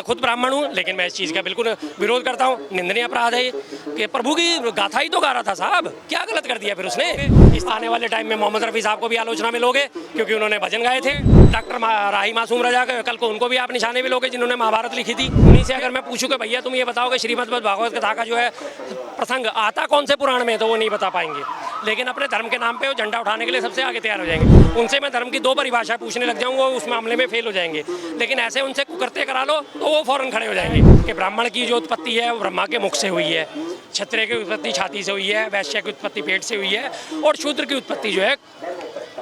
मैं खुद ब्राह्मण हूँ, लेकिन मैं इस चीज़ का बिल्कुल विरोध करता हूँ। निंदनीय अपराध है ये कि प्रभु की गाथा ही तो गा रहा था साहब, क्या गलत कर दिया फिर उसने। इस आने वाले टाइम में मोहम्मद रफ़ी साहब को भी आलोचना में लोगे, क्योंकि उन्होंने भजन गाए थे। डॉक्टर राही मासूम रजा के कल को उनको भी आप निशाने में लोगे, जिन्होंने महाभारत लिखी थी। उन्हीं से अगर मैं पूछूं कि भैया तुम ये बताओ कि श्रीमद् भागवत कथा का जो है प्रसंग आता कौन से पुराण में, तो वो नहीं बता पाएंगे। लेकिन अपने धर्म के नाम पे वो झंडा उठाने के लिए सबसे आगे तैयार हो जाएंगे। उनसे मैं धर्म की 2 परिभाषा पूछने लग जाऊंगा, उस मामले में फेल हो जाएंगे। लेकिन ऐसे उनसे कुकर्ते करा लो तो वो फौरन खड़े हो जाएंगे कि ब्राह्मण की जो उत्पत्ति है वो ब्रह्मा के मुख से हुई है, क्षत्रिय की उत्पत्ति छाती से हुई है, वैश्य की उत्पत्ति पेट से हुई है, और शूद्र की उत्पत्ति जो है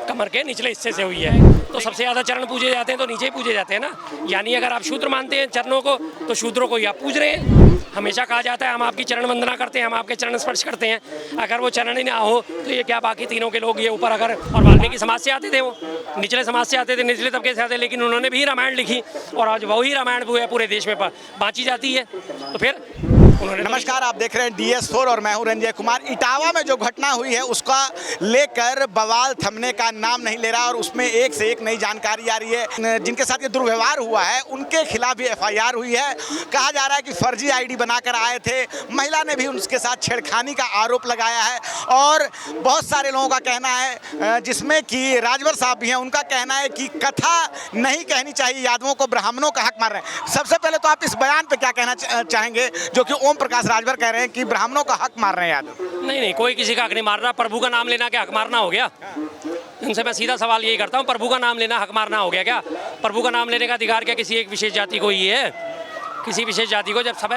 कमर के निचले हिस्से से हुई है। तो सबसे ज़्यादा चरण पूजे जाते हैं तो नीचे ही पूजे जाते हैं ना। यानी अगर आप शूद्र मानते हैं चरणों को, तो शूद्रों को ही आप पूज रहे हैं। हमेशा कहा जाता है हम आपकी चरण वंदना करते हैं, हम आपके चरण स्पर्श करते हैं। अगर वो चरण ही ना हो तो ये क्या बाकी तीनों के लोग ये ऊपर अगर, और वाल्मीकि समाज से आते थे, वो निचले समाज से आते थे, निचले तबके से आते, लेकिन उन्होंने भी रामायण लिखी और आज वही रामायण पूरे देश में बाँची जाती है। तो फिर नमस्कार, आप देख रहे हैं DS4 और मैं हूं रंजय कुमार। इटावा में जो घटना हुई है उसका लेकर बवाल थमने का नाम नहीं ले रहा और उसमें एक से एक नई जानकारी आ रही है। जिनके साथ ये दुर्व्यवहार हुआ है उनके खिलाफ भी FIR हुई है। कहा जा रहा है कि फर्जी ID बनाकर आए थे, महिला ने भी उनके साथ छेड़खानी का आरोप लगाया है। और बहुत सारे लोगों का कहना है, जिसमें कि राजभर साहब भी हैं, उनका कहना है कि कथा नहीं कहनी चाहिए, यादवों को ब्राह्मणों का हक मार रहे हैं। सबसे पहले तो आप इस बयान पर क्या कहना चाहेंगे जो कि ओम प्रकाश राजभर कह रहे हैं कि ब्राह्मणों का हक मार रहे हैं यादव? नहीं, कोई किसी का हक नहीं मार रहा। प्रभु का नाम लेना क्या हक मारना हो गया? उनसे मैं सीधा सवाल यही करता हूँ, प्रभु का नाम लेना हक मारना हो गया क्या? प्रभु का नाम लेने का अधिकार क्या किसी एक विशेष जाति को ही है? किसी विशेष जाति को? जब सब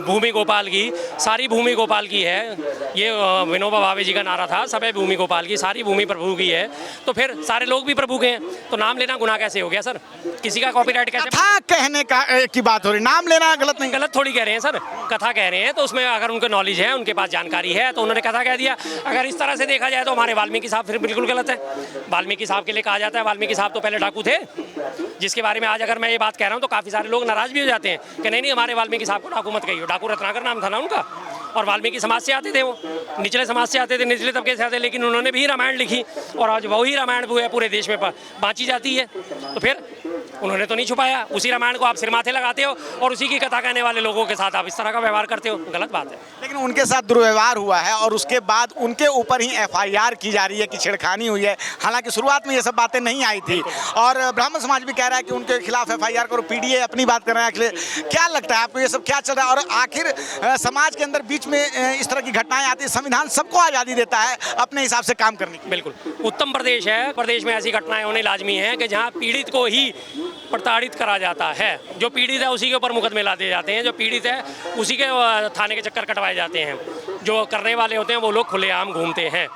भूमि गोपाल की, सारी भूमि गोपाल की है, ये विनोबा भावे जी का नारा था, सब भूमि गोपाल की, सारी भूमि प्रभु की है, तो फिर सारे लोग भी प्रभु के हैं। तो नाम लेना गुनाह कैसे हो गया सर? किसी का कॉपीराइट कैसे? कथा कहने की बात हो रही, नाम लेना गलत नहीं? गलत थोड़ी कह रहे हैं सर, कथा कह रहे हैं तो उसमें अगर उनको नॉलेज है, उनके पास जानकारी है, तो उन्होंने कथा कह दिया। अगर इस तरह से देखा जाए तो हमारे वाल्मीकि साहब फिर बिल्कुल गलत है। वाल्मीकि साहब के लिए कहा जाता है, वाल्मीकि साहब तो पहले डाकू थे, जिसके बारे में आज अगर मैं ये बात कह रहा हूँ तो काफ़ी सारे लोग नाराज भी हो जाते हैं कि नहीं हमारे वाल्मीकि साहब को डाकू मत कहिए। डाकू रत्नाकर नाम था ना उनका, और वाल्मीकि समाज से आते थे, वो निचले समाज से आते थे, निचले तबके से आते, लेकिन उन्होंने भी रामायण लिखी और आज वही रामायण पूरे देश में बाँची जाती है। तो फिर उन्होंने तो नहीं छुपाया, उसी रामायण को आप सिर माथे लगाते हो और उसी की कथा कहने वाले लोगों के साथ आप इस तरह का व्यवहार करते हो, गलत बात है। लेकिन उनके साथ दुर्व्यवहार हुआ है और उसके बाद उनके ऊपर ही FIR की जा रही है कि छेड़खानी हुई है। हालांकि शुरुआत में ये सब बातें नहीं आई थी और ब्राह्मण समाज भी कह रहा है कि उनके खिलाफ FIR करो, PDA अपनी बात कर रहे हैं। क्या लगता है आपको ये सब क्या चल रहा है? और आखिर समाज के अंदर बीच में इस तरह की घटनाएं आती है, संविधान सबको आज़ादी देता है अपने हिसाब से काम करने की। बिल्कुल, उत्तम प्रदेश है, प्रदेश में ऐसी घटनाएं होने लाजमी है कि जहाँ पीड़ित को ही प्रताड़ित करा जाता है। जो पीड़ित है उसी के ऊपर मुकदमे लाते जाते हैं, जो पीड़ित है उसी के थाने के चक्कर कटवाए जाते हैं। जो करने वाले होते हैं वो लोग खुलेआम घूमते हैं।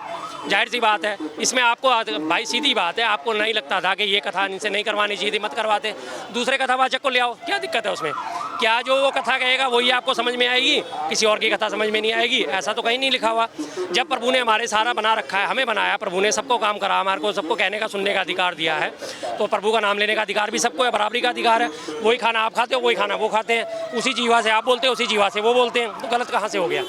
जाहिर सी बात है, इसमें आपको भाई सीधी बात है, आपको नहीं लगता था कि ये कथा इनसे नहीं करवानी चाहिए थी, मत करवाते, दूसरे कथावाचक को ले आओ, क्या दिक्कत है उसमें? क्या जो वो कथा कहेगा वही आपको समझ में आएगी, किसी और की कथा समझ में नहीं आएगी? ऐसा तो कहीं नहीं लिखा हुआ। जब प्रभु ने हमारे सारा बना रखा है, हमें बनाया प्रभु ने, सबको काम करा, हमारे को सबको कहने का सुनने का अधिकार दिया है, तो प्रभु का नाम लेने का अधिकार भी सबको है, बराबरी का अधिकार है। वही खाना आप खाते हो, वही खाना वो खाते हैं, उसी जीवा से आप बोलते हो, उसी जीवा से वो बोलते हैं, तो गलत कहाँ से हो गया?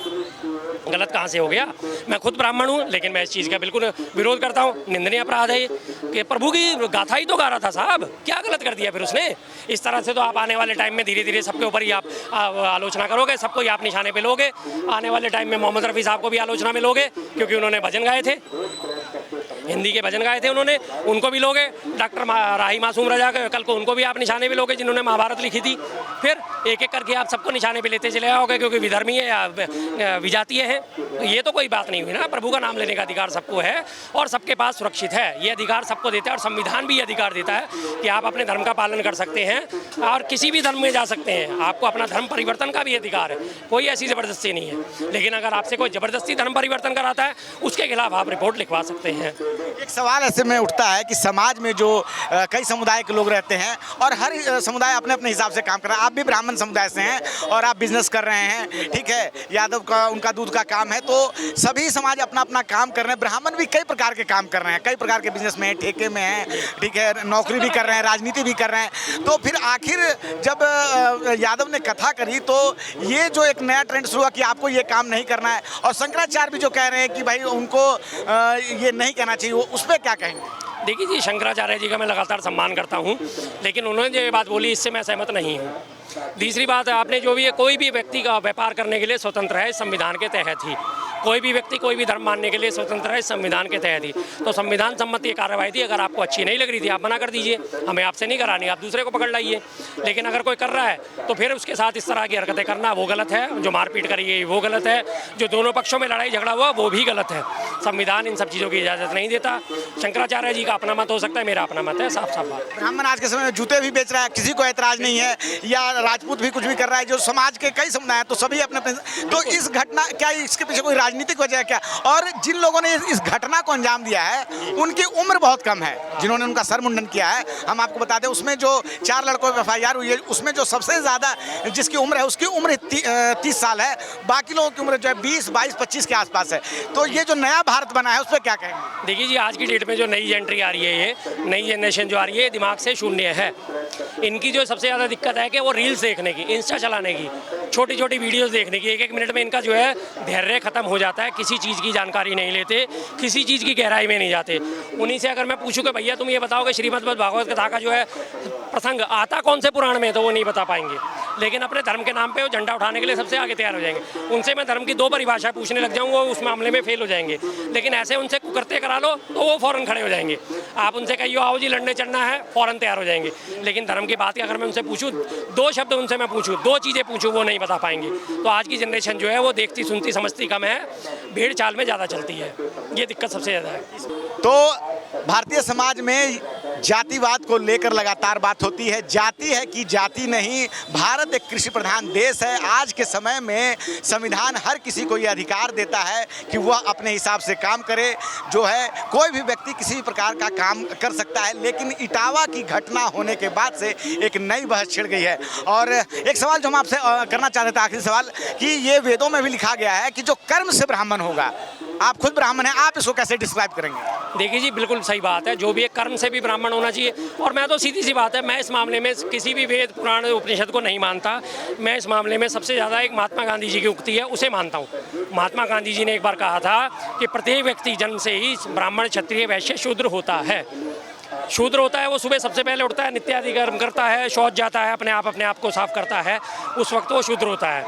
गलत कहाँ से हो गया? मैं खुद ब्राह्मण हूँ, लेकिन मैं इस चीज़ का बिल्कुल विरोध करता हूँ। निंदनीय अपराध है ये कि प्रभु की गाथा ही तो गा रहा था साहब, क्या गलत कर दिया फिर उसने? इस तरह से तो आप आने वाले टाइम में धीरे धीरे सबके ऊपर ही आप आलोचना करोगे, सबको ही आप निशाने पे लोगे। आने वाले टाइम में मोहम्मद रफ़ी साहब को भी आलोचना में लोगे, क्योंकि उन्होंने भजन गाए थे, हिंदी के भजन गाए थे उन्होंने, उनको भी लोगे। डॉक्टर राही मासूम रजा के कल को उनको भी आप निशाने पे लोगे, जिन्होंने महाभारत लिखी थी। फिर एक एक करके आप सबको निशाने पे लेते चले आओगे, क्योंकि विधर्मी है या विजातीय है। तो ये तो कोई बात नहीं हुई ना। प्रभु का नाम लेने का अधिकार सबको है और सबके पास सुरक्षित है, ये अधिकार सबको देता है। और संविधान भी ये अधिकार देता है कि आप अपने धर्म का पालन कर सकते हैं और किसी भी धर्म में जा सकते हैं। आपको अपना धर्म परिवर्तन का भी अधिकार है, कोई ऐसी ज़बरदस्ती नहीं है। लेकिन अगर आपसे कोई ज़बरदस्ती धर्म परिवर्तन कराता है, उसके खिलाफ आप रिपोर्ट लिखवा सकते हैं। एक सवाल ऐसे में उठता है कि समाज में जो कई समुदाय के लोग रहते हैं और हर समुदाय अपने अपने हिसाब से काम कर रहा है। आप भी ब्राह्मण समुदाय से हैं और आप बिजनेस कर रहे हैं, ठीक है, यादव का उनका दूध का काम है, तो सभी समाज अपना अपना काम कर रहे हैं। ब्राह्मण भी कई प्रकार के काम कर रहे हैं, कई प्रकार के बिजनेस में हैं, ठेके में हैं, ठीक है, नौकरी भी कर रहे हैं, राजनीति भी कर रहे हैं। तो फिर आखिर जब यादव ने कथा करी तो ये जो एक नया ट्रेंड शुरू हुआ कि आपको ये काम नहीं करना है, और शंकराचार्य भी जो कह रहे हैं कि भाई उनको ये नहीं कहना चाहिए, उस पर क्या कहेंगे? देखिए जी, शंकराचार्य जी का मैं लगातार सम्मान करता हूँ, लेकिन उन्होंने जो ये बात बोली इससे मैं सहमत नहीं हूँ। तीसरी बात है, आपने जो भी है, कोई भी व्यक्ति का व्यापार करने के लिए स्वतंत्र है संविधान के तहत ही। कोई भी व्यक्ति कोई भी धर्म मानने के लिए स्वतंत्र है संविधान के तहत ही। तो संविधान सम्मत ये कार्रवाई थी, अगर आपको अच्छी नहीं लग रही थी आप मना कर दीजिए, हमें आपसे नहीं करानी, आप दूसरे को पकड़ लाइए। लेकिन अगर कोई कर रहा है तो फिर उसके साथ इस तरह की हरकतें करना वो गलत है, जो मारपीट करी है वो गलत है, जो दोनों पक्षों में लड़ाई झगड़ा हुआ वो भी गलत है। संविधान इन सब चीज़ों की इजाज़त नहीं देता। शंकराचार्य जी का अपना मत हो सकता है, मेरा अपना मत है, साफ साफ बात। ब्राह्मण आज के समय में जूते भी बेच रहा है, किसी को ऐतराज नहीं है, या राजपूत भी कुछ भी कर रहा है, जो समाज के कई समुदाय हैं, तो सभी अपने अपने। तो इस घटना, क्या इसके पीछे कोई राजनीतिक वजह है क्या? और जिन लोगों ने इस घटना को अंजाम दिया है उनकी उम्र बहुत कम है, जिन्होंने उनका सर मुंडन किया है। हम आपको बता दें, उसमें जो 4 लड़कों पर FIR हुई है, उसमें जो सबसे ज़्यादा जिसकी उम्र है उसकी उम्र 30 साल है, बाकी लोगों की उम्र जो है 20, 22, 25 के आसपास है। तो ये जो नया भारत बना है उस पर क्या कहेंगे? देखिए जी, आज की डेट में जो नई एंट्री आ रही है, ये नई जनरेशन जो आ रही है, दिमाग से शून्य है। इनकी जो सबसे ज़्यादा दिक्कत है कि वो रील्स देखने की, इंस्टा चलाने की, छोटी छोटी वीडियोस देखने की, 1-1 मिनट में इनका जो है धैर्य खत्म हो जाता है, किसी चीज़ की जानकारी नहीं लेते, किसी चीज़ की गहराई में नहीं जाते। उन्हीं से अगर मैं पूछूं कि भैया तुम ये बताओ कि श्रीमद् भागवत कथा का जो है प्रसंग आता कौन से पुराण में, तो वो नहीं बता पाएंगे। लेकिन अपने धर्म के नाम पे वो झंडा उठाने के लिए सबसे आगे तैयार हो जाएंगे। उनसे मैं धर्म की 2 परिभाषा पूछने लग जाऊँ, वो उस मामले में फेल हो जाएंगे। लेकिन ऐसे उनसे कुकरते करा लो तो वो फ़ौरन खड़े हो जाएंगे। आप उनसे कहिए आओ जी लड़ने चढ़ना है, फ़ौरन तैयार हो जाएंगे। लेकिन धर्म की बात की अगर मैं उनसे पूछूँ, 2 शब्द उनसे मैं पूछूँ, 2 चीज़ें पूछूँ, वो नहीं बता पाएंगे। तो आज की जनरेशन जो है वो देखती सुनती समझती कम है, भीड़ चाल में ज़्यादा चलती है, ये दिक्कत सबसे ज़्यादा है। तो भारतीय समाज में जातिवाद को लेकर लगातार बात होती है। जाति है कि जाति नहीं, भारत एक कृषि प्रधान देश है। आज के समय में संविधान हर किसी को ये अधिकार देता है कि वह अपने हिसाब से काम करे। जो है कोई भी व्यक्ति किसी भी प्रकार का काम कर सकता है। लेकिन इटावा की घटना होने के बाद से एक नई बहस छिड़ गई है। और एक सवाल जो हम आपसे करना चाहते थे, आखिरी सवाल, कि ये वेदों में भी लिखा गया है कि जो कर्म से ब्राह्मण होगा, आप खुद ब्राह्मण हैं, आप इसको कैसे डिस्क्राइब करेंगे? देखिए जी, बिल्कुल सही बात है, जो भी एक कर्म से भी ब्राह्मण होना चाहिए। और मैं तो सीधी सी बात है, मैं इस मामले में किसी भी वेद पुराण उपनिषद को नहीं मानता। मैं इस मामले में सबसे ज़्यादा एक महात्मा गांधी जी की उक्ति है उसे मानता हूँ। महात्मा गांधी जी ने एक बार कहा था कि प्रत्येक व्यक्ति जन्म से ही ब्राह्मण, क्षत्रिय, वैश्य, शूद्र होता है। शूद्र होता है वो सुबह सबसे पहले उठता है, नित्यादि कर्म करता है, शौच जाता है, अपने आप को साफ करता है, उस वक्त वो शूद्र होता है।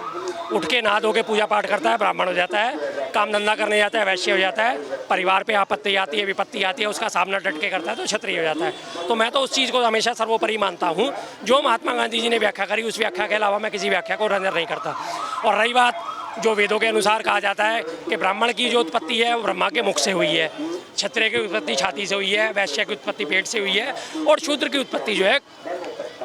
उठ के नहा धो के पूजा पाठ करता है, ब्राह्मण हो जाता है। काम धंधा करने जाता है, वैश्य हो जाता है। परिवार पे आपत्ति आती है, विपत्ति आती है, उसका सामना डट के करता है तो क्षत्रिय हो जाता है। तो मैं तो उस चीज़ को हमेशा सर्वोपरि मानता हूँ जो महात्मा गांधी जी ने व्याख्या करी, उस व्याख्या के अलावा मैं किसी व्याख्या को नजर नहीं करता। और रही बात जो वेदों के अनुसार कहा जाता है कि ब्राह्मण की जो उत्पत्ति है वो ब्रह्मा के मुख से हुई है, क्षत्रिय की उत्पत्ति छाती से हुई है, वैश्य की उत्पत्ति पेट से हुई है, और शूद्र की उत्पत्ति जो है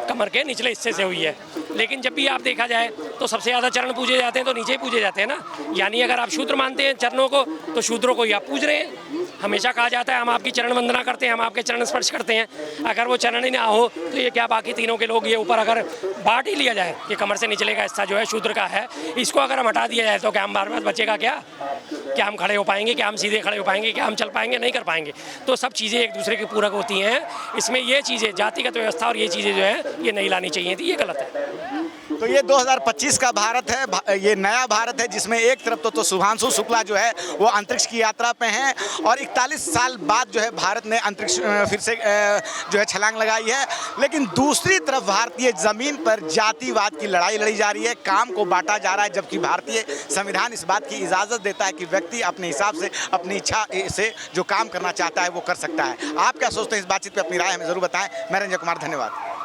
कमर के निचले हिस्से से हुई है। लेकिन जब भी आप देखा जाए तो सबसे ज़्यादा चरण पूजे जाते हैं तो नीचे ही पूजे जाते हैं ना। यानी अगर आप शूद्र मानते हैं चरणों को, तो शूद्रों को ही आप पूज रहे हैं। हमेशा कहा जाता है हम आपकी चरण वंदना करते हैं, हम आपके चरण स्पर्श करते हैं। अगर वो चरण ही ना हो तो ये क्या बाकी तीनों के लोग ये ऊपर अगर बांट ही लिया जाए, ये कमर से निचले का हिस्सा जो है शूद्र का है, इसको अगर हम हटा दिया जाए तो क्या हम बार बार बचेगा? क्या हम खड़े हो पाएंगे? क्या हम सीधे खड़े हो पाएंगे? क्या हम चल पाएंगे? नहीं कर पाएंगे। तो सब चीज़ें एक दूसरे के पूरक होती हैं। इसमें ये चीज़ें जातिगत व्यवस्था और ये चीज़ें जो है ये नहीं लानी चाहिए थी, ये गलत है। तो ये 2025 का भारत है, ये नया भारत है जिसमें एक तरफ तो शुभांशु शुक्ला जो है वो अंतरिक्ष की यात्रा पे हैं और 41 साल बाद जो है भारत ने अंतरिक्ष फिर से जो है छलांग लगाई है। लेकिन दूसरी तरफ भारतीय ज़मीन पर जातिवाद की लड़ाई लड़ी जा रही है, काम को बांटा जा रहा है, जबकि भारतीय संविधान इस बात की इजाज़त देता है कि व्यक्ति अपने हिसाब से अपनी इच्छा से जो काम करना चाहता है वो कर सकता है। आप क्या सोचते हैं इस बातचीत पर? अपनी राय हमें ज़रूर बताएं। मैं रंजय कुमार, धन्यवाद।